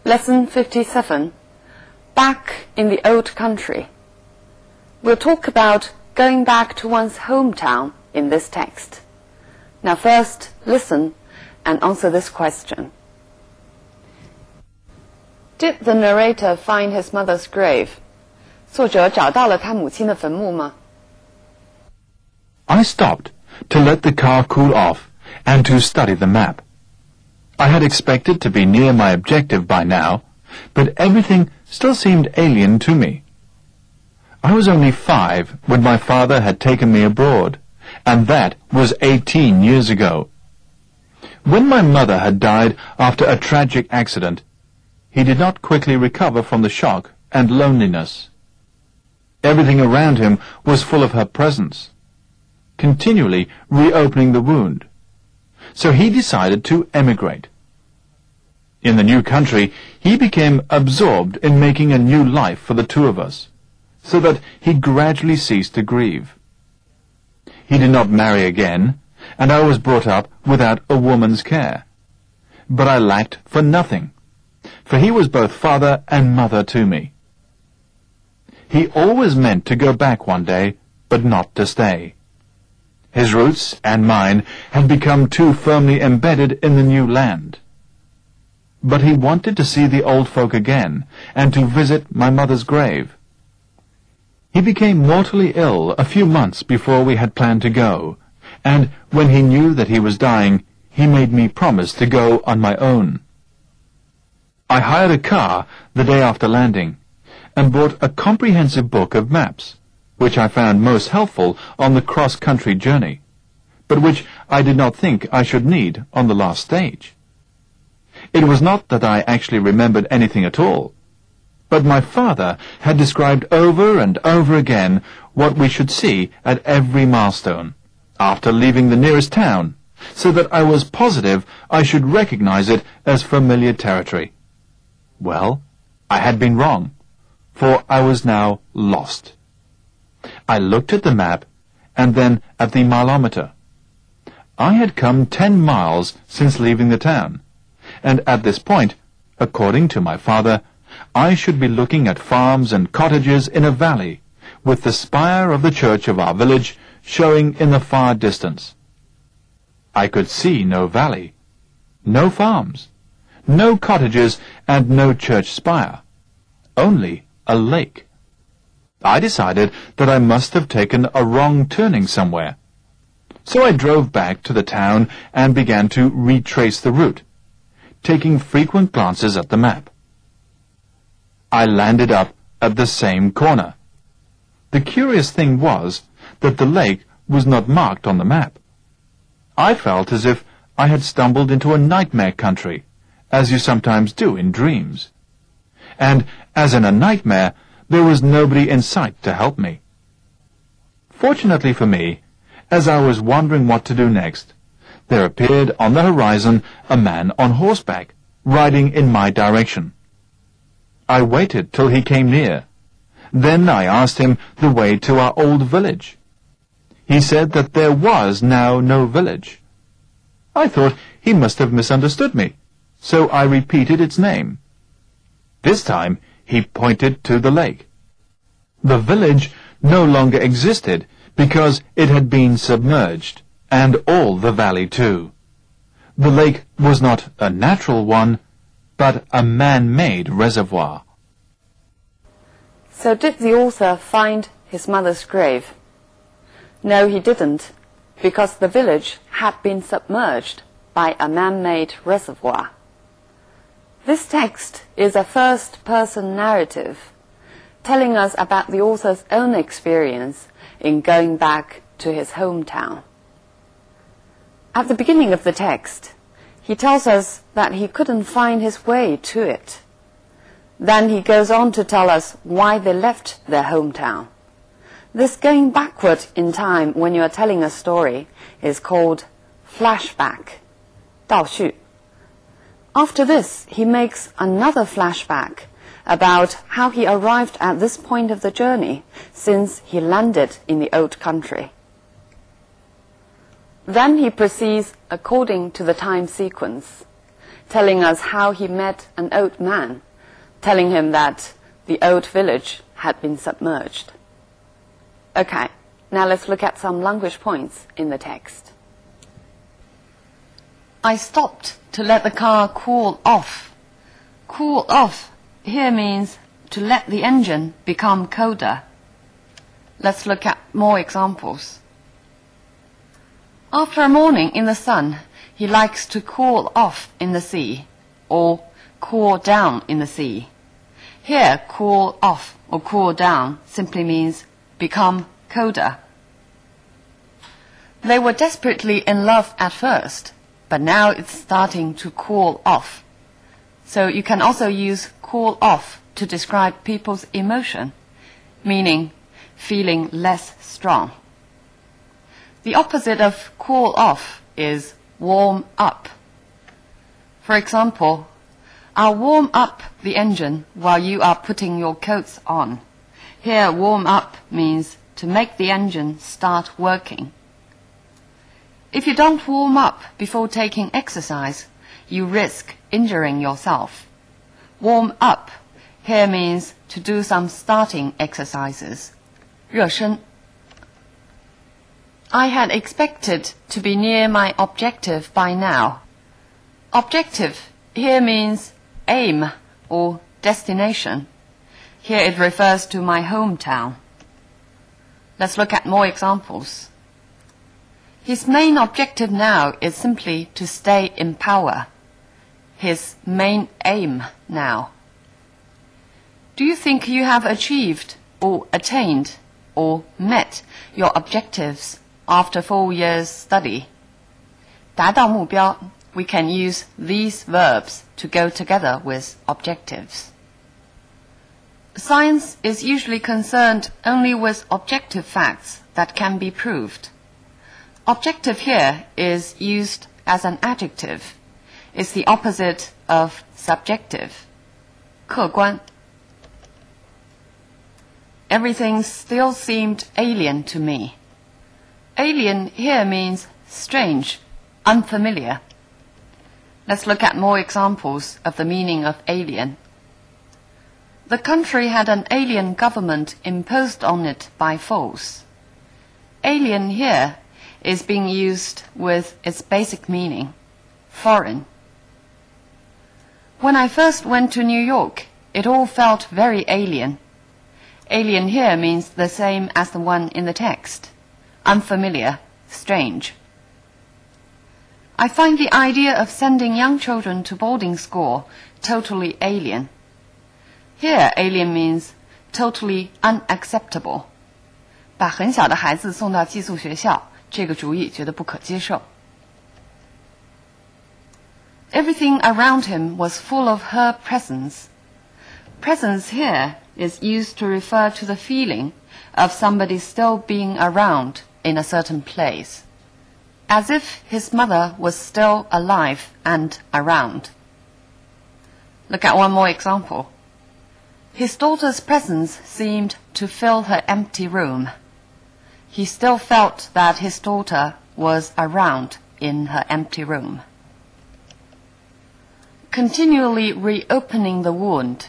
Lesson 57, Back in the Old Country. We'll talk about going back to one's hometown in this text. Now first, listen and answer this question. Did the narrator find his mother's grave? 作者找到了他母亲的坟墓吗？ I stopped to let the car cool off and to study the map. I had expected to be near my objective by now, but everything still seemed alien to me. I was only 5 when my father had taken me abroad, and that was 18 years ago. When my mother had died after a tragic accident, he did not quickly recover from the shock and loneliness. Everything around him was full of her presence, continually reopening the wound. So he decided to emigrate. In the new country, he became absorbed in making a new life for the two of us, so that he gradually ceased to grieve. He did not marry again, and I was brought up without a woman's care. But I lacked for nothing, for he was both father and mother to me. He always meant to go back one day, but not to stay. His roots and mine had become too firmly embedded in the new land. But he wanted to see the old folk again, and to visit my mother's grave. He became mortally ill a few months before we had planned to go, and when he knew that he was dying, he made me promise to go on my own. I hired a car the day after landing, and bought a comprehensive book of maps, which I found most helpful on the cross-country journey, but which I did not think I should need on the last stage. It was not that I actually remembered anything at all, but my father had described over and over again what we should see at every milestone, after leaving the nearest town, so that I was positive I should recognize it as familiar territory. Well, I had been wrong, for I was now lost. I looked at the map, and then at the mileometer. I had come 10 miles since leaving the town, and at this point, according to my father, I should be looking at farms and cottages in a valley, with the spire of the church of our village showing in the far distance. I could see no valley, no farms, no cottages, and no church spire, only a lake. I decided that I must have taken a wrong turning somewhere. So I drove back to the town and began to retrace the route, taking frequent glances at the map. I landed up at the same corner. The curious thing was that the lake was not marked on the map. I felt as if I had stumbled into a nightmare country, as you sometimes do in dreams. And, as in a nightmare, there was nobody in sight to help me. Fortunately for me, as I was wondering what to do next, there appeared on the horizon a man on horseback, riding in my direction. I waited till he came near. Then I asked him the way to our old village. He said that there was now no village. I thought he must have misunderstood me, so I repeated its name. This time he pointed to the lake. The village no longer existed because it had been submerged, and all the valley too. The lake was not a natural one, but a man-made reservoir. So did the author find his mother's grave? No, he didn't, because the village had been submerged by a man-made reservoir. This text is a first-person narrative, telling us about the author's own experience in going back to his hometown. At the beginning of the text, he tells us that he couldn't find his way to it. Then he goes on to tell us why they left their hometown. This going backward in time when you are telling a story is called flashback, 倒叙. After this, he makes another flashback about how he arrived at this point of the journey since he landed in the old country. Then he proceeds according to the time sequence, telling us how he met an old man, telling him that the old village had been submerged. Okay, now let's look at some language points in the text. I stopped to let the car cool off. Cool off here means to let the engine become colder. Let's look at more examples. After a morning in the sun, he likes to cool off in the sea, or cool down in the sea. Here, cool off or cool down simply means become colder. They were desperately in love at first, but now it's starting to cool off. So you can also use cool off to describe people's emotion, meaning feeling less strong. The opposite of cool off is warm up. For example, I'll warm up the engine while you are putting your coats on. Here, warm up means to make the engine start working. If you don't warm up before taking exercise, you risk injuring yourself. Warm up here means to do some starting exercises. 热身. I had expected to be near my objective by now. Objective here means aim or destination. Here it refers to my hometown. Let's look at more examples. His main objective now is simply to stay in power. His main aim now. Do you think you have achieved or attained or met your objectives after 4 years' study? 达到目标, we can use these verbs to go together with objectives. Science is usually concerned only with objective facts that can be proved. Objective here is used as an adjective. It's the opposite of subjective. 客观. Everything still seemed alien to me. Alien here means strange, unfamiliar. Let's look at more examples of the meaning of alien. The country had an alien government imposed on it by force. Alien here is being used with its basic meaning, foreign. When I first went to New York, it all felt very alien. Alien here means the same as the one in the text, unfamiliar, strange. I find the idea of sending young children to boarding school totally alien. Here, alien means totally unacceptable. 把很小的孩子送到寄宿学校，这个主意觉得不可接受。Everything around him was full of her presence. Presence here is used to refer to the feeling of somebody still being around in a certain place, as if his mother was still alive and around. Look at one more example. His daughter's presence seemed to fill her empty room. He still felt that his daughter was around in her empty room. Continually reopening the wound.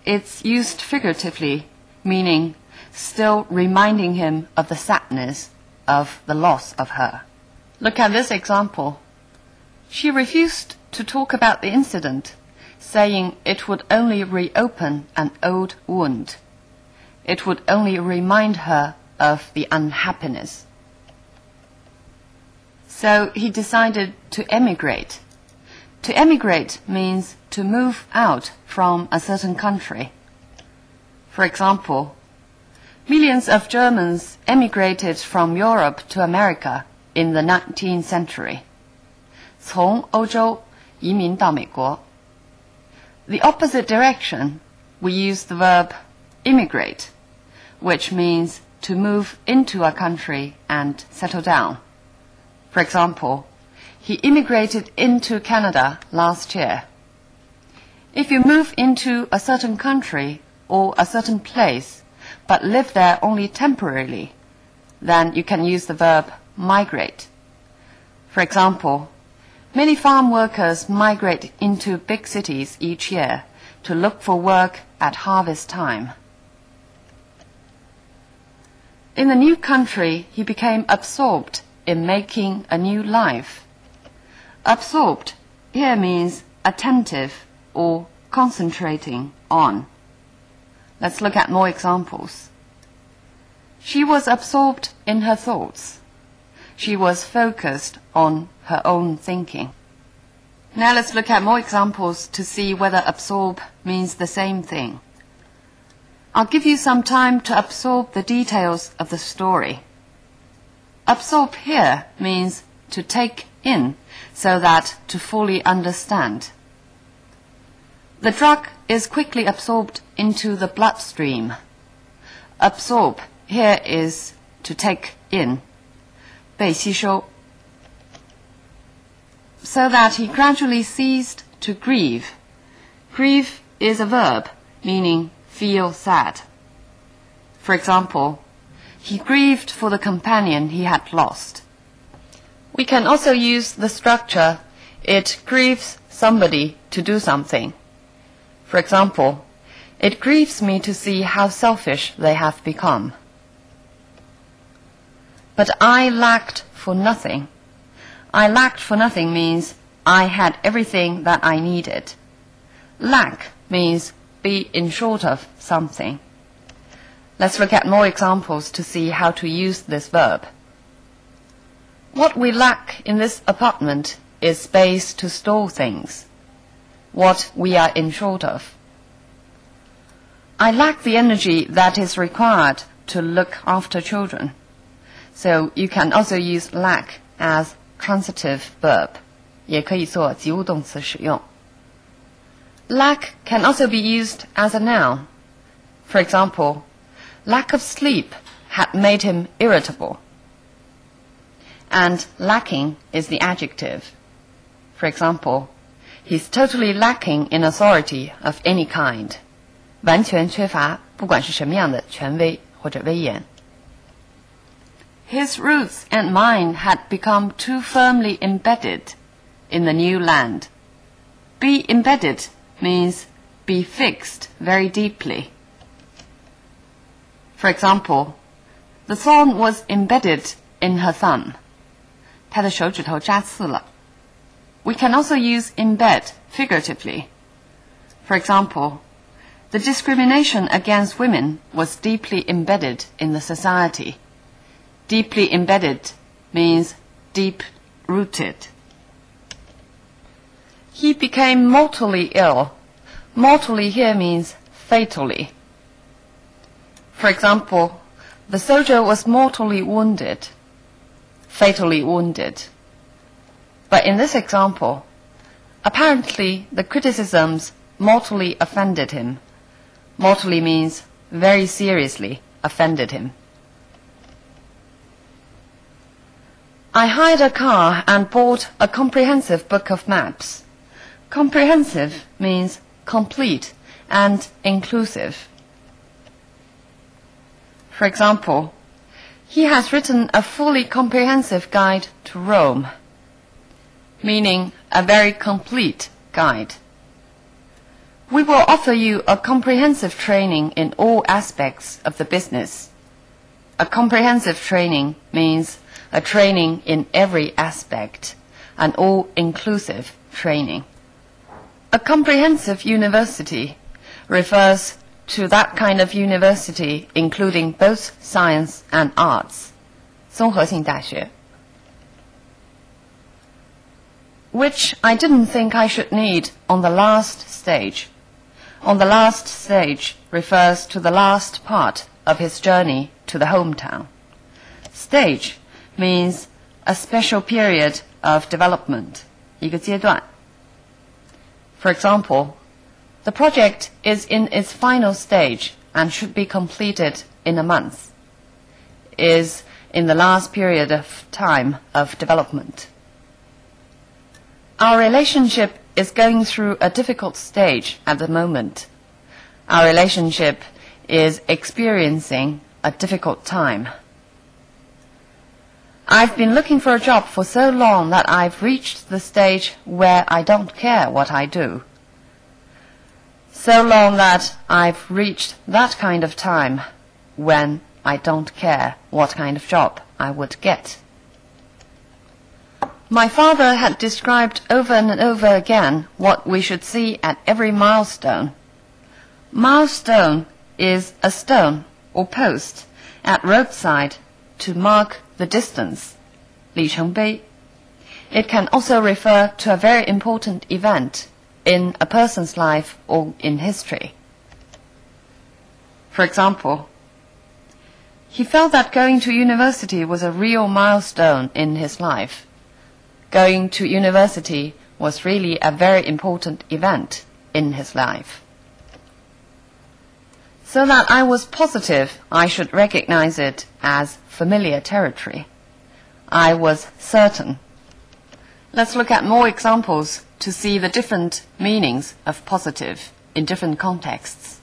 It's used figuratively, meaning still reminding him of the sadness of the loss of her. Look at this example. She refused to talk about the incident, saying it would only reopen an old wound. It would only remind her of the unhappiness. So he decided to emigrate. To emigrate means to move out from a certain country. For example, millions of Germans emigrated from Europe to America in the 19th century. 从欧洲移民到美国. The opposite direction, we use the verb immigrate, which means to move into a country and settle down. For example, he immigrated into Canada last year. If you move into a certain country or a certain place, but live there only temporarily, then you can use the verb migrate. For example, Many farm workers migrate into big cities each year to look for work at harvest time. In the new country, he became absorbed in making a new life. Absorbed here means attentive or concentrating on. Let's look at more examples. She was absorbed in her thoughts. She was focused on her own thinking. Now let's look at more examples to see whether absorb means the same thing. I'll give you some time to absorb the details of the story. Absorb here means to take in, so that to fully understand. The drug is quickly absorbed into the bloodstream. Absorb here is to take in, 被吸收. So that he gradually ceased to grieve. Grieve is a verb, meaning feel sad. For example, he grieved for the companion he had lost. We can also use the structure, it grieves somebody to do something. For example, it grieves me to see how selfish they have become. But I lacked for nothing. I lacked for nothing means I had everything that I needed. Lack means be in short of something. Let's look at more examples to see how to use this verb. What we lack in this apartment is space to store things. What we are in short of. I lack the energy that is required to look after children. So you can also use lack as transitive verb. 也可以做及物动词使用. Lack can also be used as a noun. For example, lack of sleep had made him irritable. And lacking is the adjective. For example, he's totally lacking in authority of any kind. 完全缺乏不管是什么样的权威或者威严. His roots and mine had become too firmly embedded in the new land. Be embedded means be fixed very deeply. For example, the thorn was embedded in her thumb. 她的手指头扎刺了. We can also use embed figuratively. For example, the discrimination against women was deeply embedded in the society. Deeply embedded means deep-rooted. He became mortally ill. Mortally here means fatally. For example, the soldier was mortally wounded. Fatally wounded. But in this example, apparently the criticisms mortally offended him. Mortally means very seriously offended him. I hired a car and bought a comprehensive book of maps. Comprehensive means complete and inclusive. For example, he has written a fully comprehensive guide to Rome, meaning a very complete guide. We will offer you a comprehensive training in all aspects of the business. A comprehensive training means a training in every aspect, an all-inclusive training. A comprehensive university refers to that kind of university including both science and arts. 综合性大学. Which I didn't think I should need on the last stage. On the last stage refers to the last part of his journey to the hometown. Stage means a special period of development, 一个阶段. For example, the project is in its final stage and should be completed in a month. Is in the last period of time of development. Our relationship is going through a difficult stage at the moment. Our relationship is experiencing a difficult time. I've been looking for a job for so long that I've reached the stage where I don't care what I do. So long that I've reached that kind of time when I don't care what kind of job I would get. My father had described over and over again what we should see at every milestone. Milestone is a stone or post at roadside to mark the distance, 里程碑. It can also refer to a very important event in a person's life or in history. For example, he felt that going to university was a real milestone in his life. Going to university was really a very important event in his life. So that I was positive I should recognize it as familiar territory. I was certain. Let's look at more examples to see the different meanings of positive in different contexts.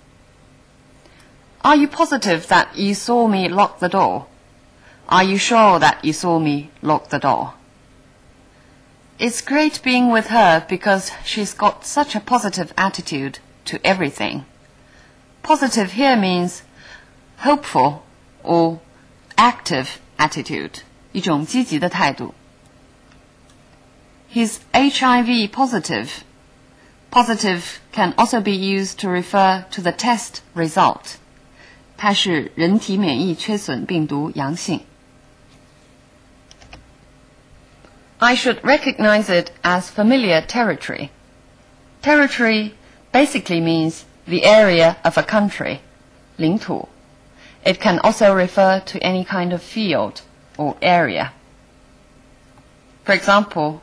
Are you positive that you saw me lock the door? Are you sure that you saw me lock the door? It's great being with her because she's got such a positive attitude to everything. Positive here means hopeful or active attitude, 一种积极的态度. He's HIV positive. Positive can also be used to refer to the test result. 它是人体免疫缺损病毒阳性. I should recognize it as familiar territory. Territory basically means the area of a country, 领土. It can also refer to any kind of field or area. For example,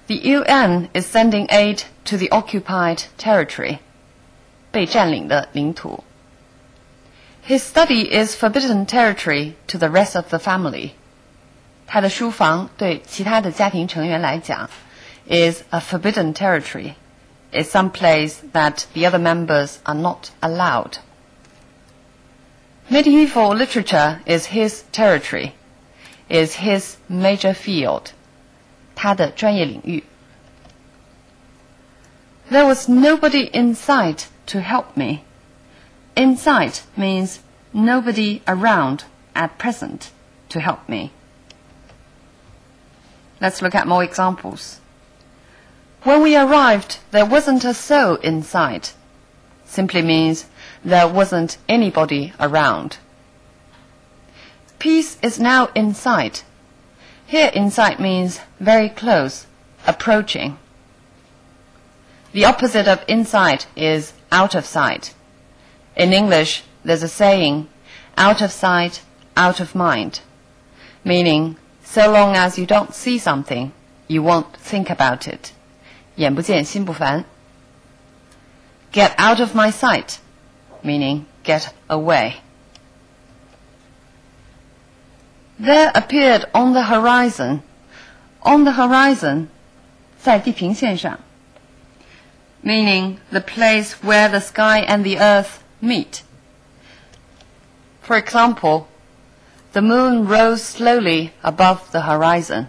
the UN is sending aid to the occupied territory, 被占领的领土. His study is forbidden territory to the rest of the family. 他的书房对其他的家庭成员来讲 is a forbidden territory. It's some place that the other members are not allowed. Medieval literature is his territory, is his major field. 他的专业领域. There was nobody in sight to help me. In sight means nobody around at present to help me. Let's look at more examples. When we arrived, there wasn't a soul in sight. Simply means there wasn't anybody around. Peace is now in sight. Here in sight means very close, approaching. The opposite of in sight is out of sight. In English, there's a saying, out of sight, out of mind, meaning so long as you don't see something, you won't think about it. 眼不见心不烦. Get out of my sight, meaning get away. There appeared on the horizon. On the horizon, 在地平线上, meaning the place where the sky and the earth meet. For example, the moon rose slowly above the horizon.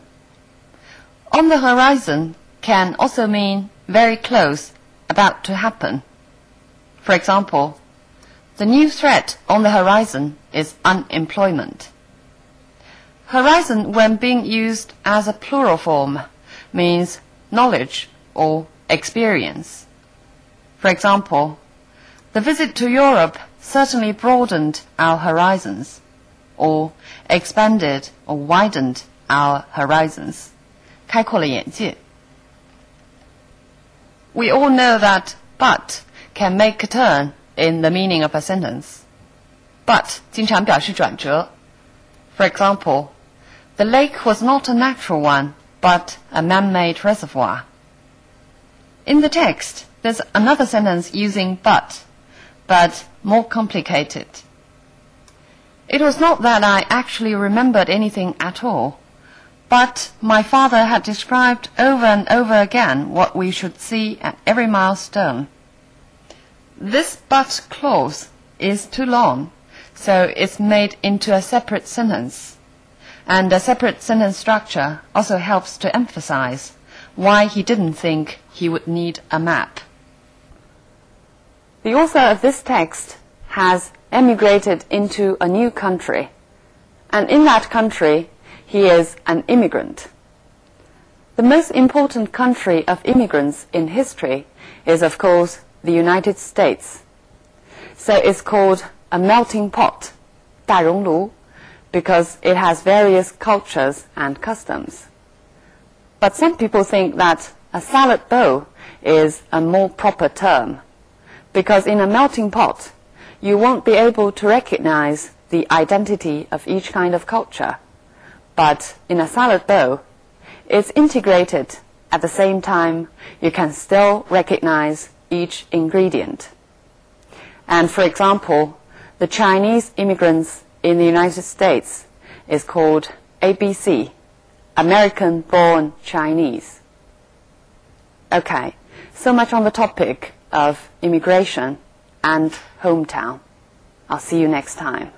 On the horizon can also mean very close, about to happen. For example, the new threat on the horizon is unemployment. Horizon, when being used as a plural form, means knowledge or experience. For example, the visit to Europe certainly broadened our horizons, or expanded or widened our horizons. 开阔了眼界. We all know that but can make a turn in the meaning of a sentence. But 经常表示转折. For example, the lake was not a natural one, but a man-made reservoir. In the text, there's another sentence using but more complicated. It was not that I actually remembered anything at all, but my father had described over and over again what we should see at every milestone. This but clause is too long, so it's made into a separate sentence. And a separate sentence structure also helps to emphasize why he didn't think he would need a map. The author of this text has emigrated into a new country, and in that country he is an immigrant. The most important country of immigrants in history is, of course, the United States. So it's called a melting pot, 大熔炉, because it has various cultures and customs. But some people think that a salad bowl is a more proper term, because in a melting pot, you won't be able to recognize the identity of each kind of culture. But in a salad bowl, it's integrated. At the same time, you can still recognize each ingredient. And for example, the Chinese immigrants in the United States is called ABC, American-born Chinese. Okay, so much on the topic of immigration and hometown. I'll see you next time.